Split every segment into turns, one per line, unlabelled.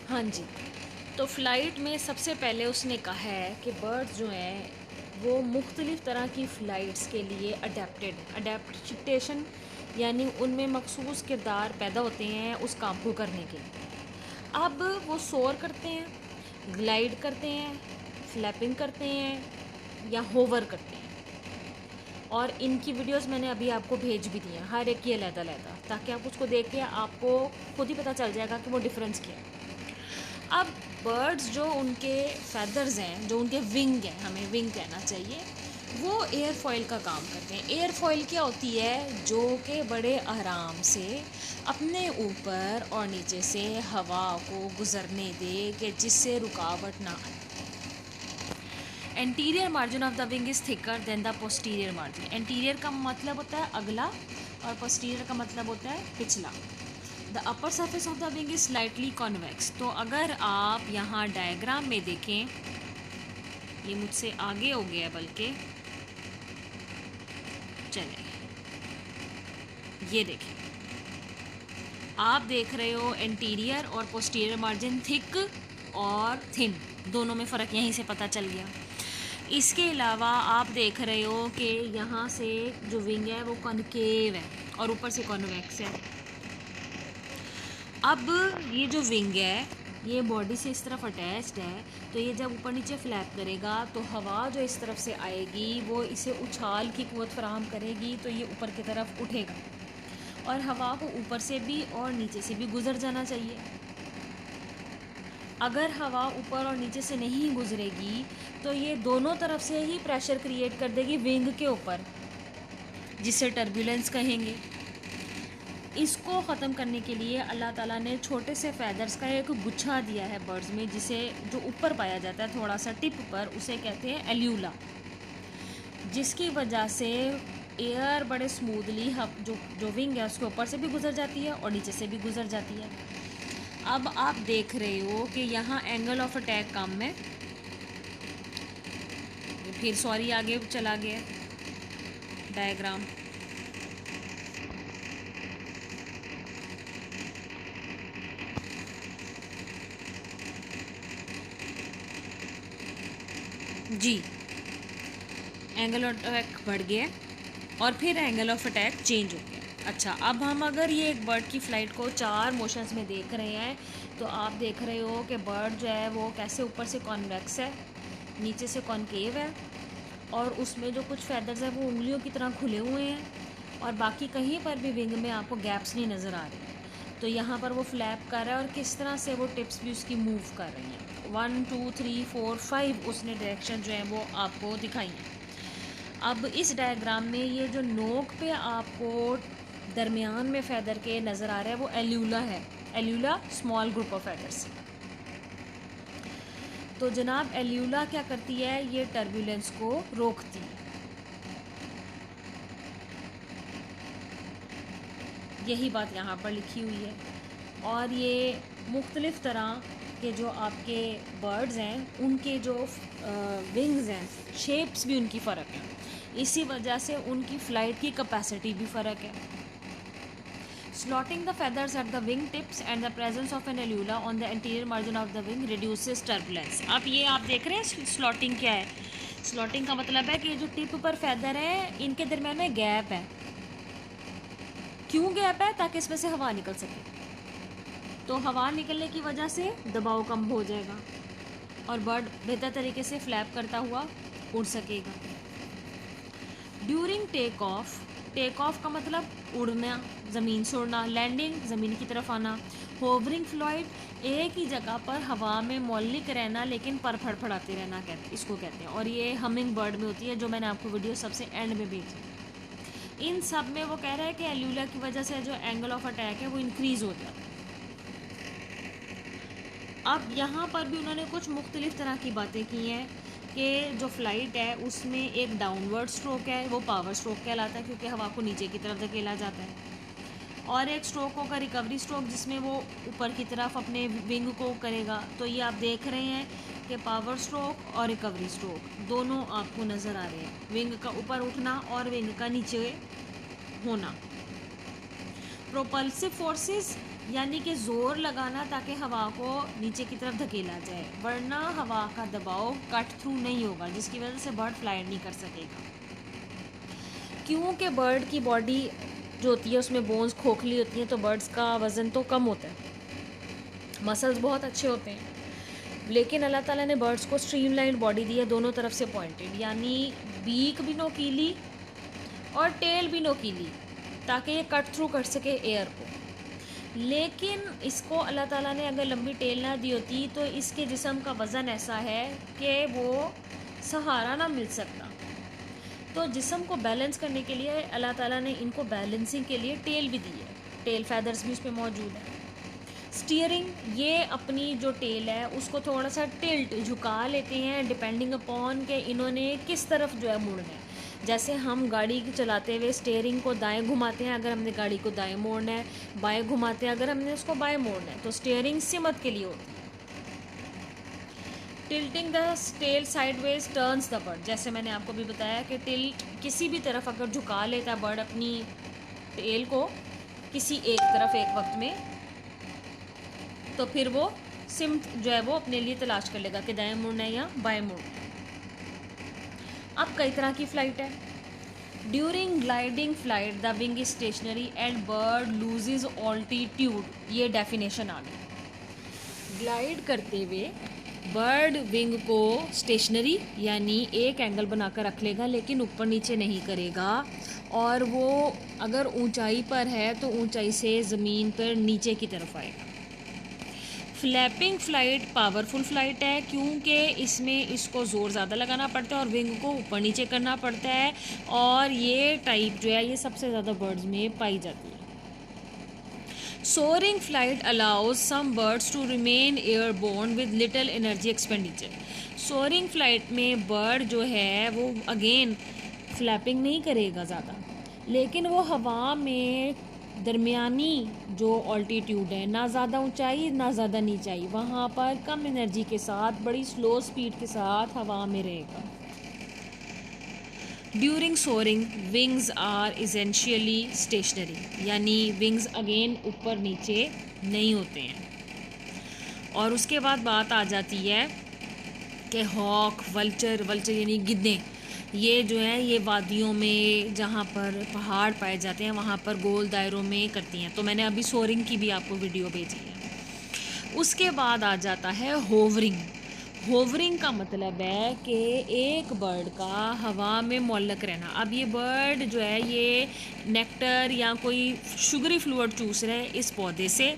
हाँ जी। तो फ़्लाइट में सबसे पहले उसने कहा है कि बर्ड्स जो हैं वो मुख्तलिफ़ तरह की फ़्लाइट्स के लिए अडेप्टेड हैं। अडेप्टेशन यानी उनमें मखसूस किरदार पैदा होते हैं उस काम को करने के लिए। अब वो सोर करते हैं, ग्लाइड करते हैं, फ्लैपिंग करते हैं या होवर करते हैं। और इनकी वीडियोस मैंने अभी आपको भेज भी दी हैं, हर एक की अलग-अलग, ताकि आप उसको देख के आपको खुद ही पता चल जाएगा कि वो डिफ़रेंस क्या है। अब बर्ड्स जो उनके फेदर्स हैं, जो उनके विंग हैं, हमें विंग कहना चाहिए, वो एयरफॉयल का काम करते हैं। एयरफॉयल क्या होती है? जो कि बड़े आराम से अपने ऊपर और नीचे से हवा को गुजरने दे कि जिससे रुकावट ना आए। Anterior margin of the wing is thicker than the posterior margin. Anterior का मतलब होता है अगला और पोस्टीरियर का मतलब होता है पिछला। The upper surface of the wing is slightly convex. तो अगर आप यहाँ डायग्राम में देखें, ये मुझसे आगे हो गया बल्कि, चलें ये देखें, आप देख रहे हो एंटीरियर और पोस्टीरियर मार्जिन थिक और थिन, दोनों में फ़र्क यहीं से पता चल गया। इसके अलावा आप देख रहे हो कि यहाँ से जो विंग है वो कॉनकेव है और ऊपर से कॉन्वेक्स है। अब ये जो विंग है ये बॉडी से इस तरफ अटैच्ड है, तो ये जब ऊपर नीचे फ्लैप करेगा तो हवा जो इस तरफ से आएगी वो इसे उछाल की क़ुव्वत फराहम करेगी, तो ये ऊपर की तरफ उठेगा और हवा को ऊपर से भी और नीचे से भी गुजर जाना चाहिए। अगर हवा ऊपर और नीचे से नहीं गुजरेगी तो ये दोनों तरफ से ही प्रेशर क्रिएट कर देगी विंग के ऊपर, जिसे टर्बुलेंस कहेंगे। इसको ख़त्म करने के लिए अल्लाह ताला ने छोटे से फैदर्स का एक गुच्छा दिया है बर्ड्स में, जिसे जो ऊपर पाया जाता है थोड़ा सा टिप पर, उसे कहते हैं एल्यूला, जिसकी वजह से एयर बड़े स्मूथली जो विंग है उसके ऊपर से भी गुजर जाती है और नीचे से भी गुजर जाती है। अब आप देख रहे हो कि यहाँ एंगल ऑफ अटैक कम है, फिर सॉरी आगे चला गया डायग्राम। जी, एंगल ऑफ अटैक बढ़ गया और फिर एंगल ऑफ अटैक चेंज हो गया। अच्छा, अब हम अगर ये एक बर्ड की फ़्लाइट को 4 मोशंस में देख रहे हैं तो आप देख रहे हो कि बर्ड जो है वो कैसे ऊपर से कॉन्वेक्स है, नीचे से कॉनकेव है और उसमें जो कुछ फैदर्स हैं वो उंगलियों की तरह खुले हुए हैं और बाकी कहीं पर भी विंग में आपको गैप्स नहीं नज़र आ रहे। तो यहाँ पर वो फ्लैप कर रहा है और किस तरह से वो टिप्स भी उसकी मूव कर रही हैं। 1 2 3 4 5 उसने डायरेक्शन जो है वो आपको दिखाई हैं। अब इस डायग्राम में ये जो नोक पे आपको दरमियान में फैदर के नज़र आ रहा है वो एल्यूला है। एल्यूला स्मॉल ग्रुप ऑफ फैदर्स। तो जनाब एल्यूला क्या करती है? ये टर्बुलेंस को रोकती है। यही बात यहाँ पर लिखी हुई है। और ये मुख्तलिफ़ तरह के जो आपके बर्ड्स हैं उनके जो विंग्स हैं, शेप्स भी उनकी फ़र्क है, इसी वजह से उनकी फ़्लाइट की कैपेसिटी भी फ़र्क है। Slotting the feathers at the wing tips and the presence of an alula on the anterior margin of the wing reduces turbulence। अब ये आप देख रहे हैं स्लॉटिंग क्या है? स्लॉटिंग का मतलब है कि जो टिप पर फैदर है इनके दरम्यान में गैप है। क्यों गैप है? ताकि इसमें से हवा निकल सके। तो हवा निकलने की वजह से दबाव कम हो जाएगा और बर्ड बेहतर तरीके से फ्लैप करता हुआ उड़ सकेगा। ड्यूरिंग टेक ऑफ का मतलब उड़ना, ज़मीन से उड़ना, लैंडिंग ज़मीन की तरफ आना, होवरिंग फ्लाइट एक ही जगह पर हवा में मौलिक रहना लेकिन पर फड़फड़ाते रहना इसको कहते हैं, और ये हमिंग बर्ड में होती है जो मैंने आपको वीडियो सबसे एंड में भेजी। इन सब में वो कह रहा है कि एल्यूला की वजह से जो एंगल ऑफ अटैक है वो इंक्रीज़ हो जाता है। अब यहाँ पर भी उन्होंने कुछ मुख्तलिफ़ तरह की बातें की हैं कि जो फ़्लाइट है उसमें एक डाउनवर्ड स्ट्रोक है, वो पावर स्ट्रोक कहलाता है क्योंकि हवा को नीचे की तरफ धकेला जाता है, और एक स्ट्रोक होगा रिकवरी स्ट्रोक जिसमें वो ऊपर की तरफ अपने विंग को करेगा। तो ये आप देख रहे हैं कि पावर स्ट्रोक और रिकवरी स्ट्रोक दोनों आपको नज़र आ रहे हैं, विंग का ऊपर उठना और विंग का नीचे होना। प्रोपल्सिव फोर्सेस यानी कि ज़ोर लगाना ताकि हवा को नीचे की तरफ धकेला जाए, वरना हवा का दबाव कट थ्रू नहीं होगा, जिसकी वजह से बर्ड फ्लाई नहीं कर सकेगा। क्योंकि बर्ड की बॉडी जो होती है उसमें बोन्स खोखली होती हैं, तो बर्ड्स का वज़न तो कम होता है, मसल्स बहुत अच्छे होते हैं, लेकिन अल्लाह ताला ने बर्ड्स को स्ट्रीमलाइन बॉडी दी है, दोनों तरफ से पॉइंटेड, यानी बीक भी नोकीली और टेल भी नोकीली, ताकि ये कट थ्रू कर सके एयर को। लेकिन इसको अल्लाह ताला ने अगर लंबी टेल ना दी होती तो इसके जिस्म का वज़न ऐसा है कि वो सहारा ना मिल सकता। तो जिस्म को बैलेंस करने के लिए अल्लाह ताला ने इनको बैलेंसिंग के लिए टेल भी दी है, टेल फैदर्स भी उसमें मौजूद है। स्टीयरिंग, ये अपनी जो टेल है उसको थोड़ा सा टिल्ट झुका लेते हैं डिपेंडिंग अपॉन के इन्होंने किस तरफ जो है मुड़ना है। जैसे हम गाड़ी चलाते हुए स्टीयरिंग को दाएं घुमाते हैं अगर हमने गाड़ी को दाएं मोड़ना है, बाएं घुमाते हैं अगर हमने उसको बाएं मोड़ना है, तो स्टीयरिंग सिमत के लिए होती है। Tilting the tail sideways turns the bird, जैसे मैंने आपको भी बताया कि टिल्ट किसी भी तरफ अगर झुका लेता है बर्ड अपनी टेल को किसी एक तरफ एक वक्त में, तो फिर वो सिम जो है वो अपने लिए तलाश कर लेगा कि दाएं मुड़ना है या बाएं मुड़ना है। अब कई तरह की फ़्लाइट है। During gliding flight the wing is stationary and bird loses altitude, ये डेफिनेशन आ गई। ग्लाइड करते हुए बर्ड विंग को स्टेशनरी यानी एक एंगल बनाकर रख लेगा, लेकिन ऊपर नीचे नहीं करेगा, और वो अगर ऊंचाई पर है तो ऊंचाई से ज़मीन पर नीचे की तरफ आएगा। फ्लैपिंग फ़्लाइट पावरफुल फ़्लाइट है क्योंकि इसमें इसको ज़ोर ज़्यादा लगाना पड़ता है और विंग को ऊपर नीचे करना पड़ता है, और ये टाइप जो है ये सबसे ज़्यादा बर्ड्स में पाई जाती है। Soaring flight allows some birds to remain airborne with little energy expenditure. Soaring flight में बर्ड जो है वो अगेन फ्लैपिंग नहीं करेगा ज़्यादा, लेकिन वो हवा में दरमियानी जो ऑल्टीट्यूड है, ना ज़्यादा ऊंचाई ना ज़्यादा नीचाई, वहाँ पर कम एनर्जी के साथ बड़ी स्लो स्पीड के साथ हवा में रहेगा। During soaring wings are essentially stationary, यानी विंग्स अगेन ऊपर नीचे नहीं होते हैं। और उसके बाद बात आ जाती है कि हॉक, वल्चर यानी गिद्दें, ये जो है ये वादियों में जहाँ पर पहाड़ पाए जाते हैं वहाँ पर गोल दायरों में करती हैं। तो मैंने अभी सोअरिंग की भी आपको वीडियो भेजी है। उसके बाद आ जाता है होवरिंग। होवरिंग का मतलब है कि एक बर्ड का हवा में मुअल्लक रहना। अब ये बर्ड जो है ये नेक्टर या कोई शुगरी फ्लूइड चूस रहा है इस पौधे से,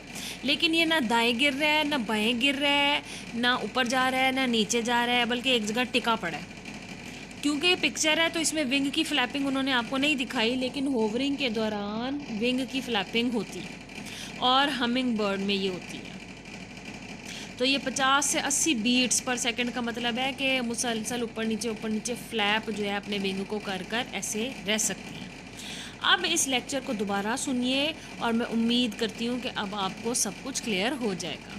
लेकिन ये ना दाएं गिर रहा है ना बाएं गिर रहा है, ना ऊपर जा रहा है ना नीचे जा रहा है, बल्कि एक जगह टिका पड़ा है। क्योंकि ये पिक्चर है तो इसमें विंग की फ्लैपिंग उन्होंने आपको नहीं दिखाई, लेकिन होवरिंग के दौरान विंग की फ्लैपिंग होती है और हमिंग बर्ड में ये होती है। तो ये 50 से 80 बीट्स पर सेकंड का मतलब है कि मुसलसल ऊपर नीचे फ्लैप जो है अपने विंग को कर ऐसे रह सकती हैं। अब इस लेक्चर को दोबारा सुनिए और मैं उम्मीद करती हूँ कि अब आपको सब कुछ क्लियर हो जाएगा।